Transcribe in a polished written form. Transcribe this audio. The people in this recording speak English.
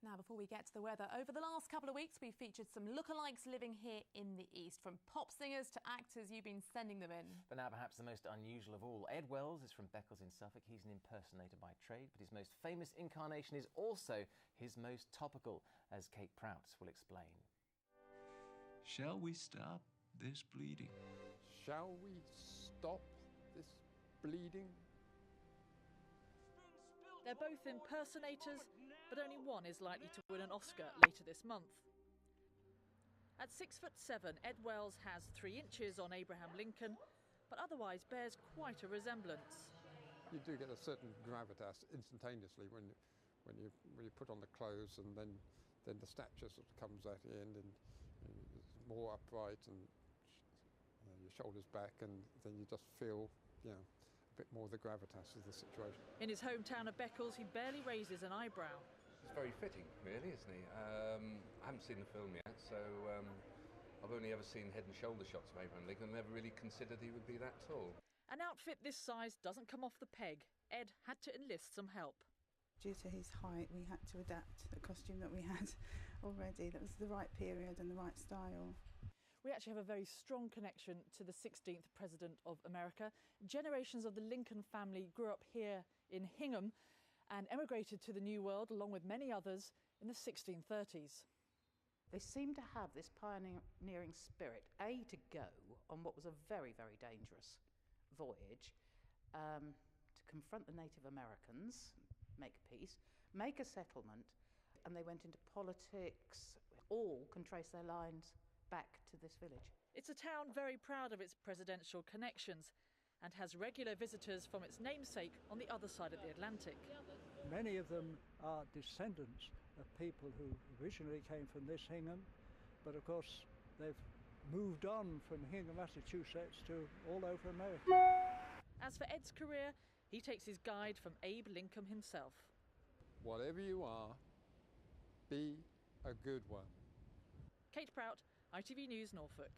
Now, before we get to the weather, over the last couple of weeks, we've featured some lookalikes living here in the East. From pop singers to actors, you've been sending them in. But now perhaps the most unusual of all. Ed Wells is from Beccles in Suffolk. He's an impersonator by trade, but his most famous incarnation is also his most topical, as Kate Prout will explain. Shall we stop this bleeding? Shall we stop this bleeding? They're both impersonators, but only one is likely to win an Oscar later this month. At 6'7", Ed Wells has 3 inches on Abraham Lincoln, but otherwise bears quite a resemblance. You do get a certain gravitas instantaneously when you put on the clothes, and then the stature sort of comes at the end, and it's more upright, and your shoulders back, and then you just feel, a bit more of the gravitas of the situation. In his hometown of Beccles, he barely raises an eyebrow. It's very fitting, really, isn't he? I haven't seen the film yet, so I've only ever seen head and shoulder shots of Abraham Lincoln and never really considered he would be that tall. An outfit this size doesn't come off the peg. Ed had to enlist some help. Due to his height, we had to adapt the costume that we had already. That was the right period and the right style. We actually have a very strong connection to the 16th President of America. Generations of the Lincoln family grew up here in Hingham and emigrated to the New World, along with many others, in the 1630s. They seem to have this pioneering spirit, to go on what was a very, very dangerous voyage, to confront the Native Americans, make peace, make a settlement, and they went into politics. All can trace their lines back to this village. It's a town very proud of its presidential connections and has regular visitors from its namesake on the other side of the Atlantic. Many of them are descendants of people who originally came from this Hingham, but of course they've moved on from Hingham, Massachusetts to all over America. As for Ed's career, he takes his guide from Abe Lincoln himself. Whatever you are, be a good one. Kate Prout, ITV News, Norfolk.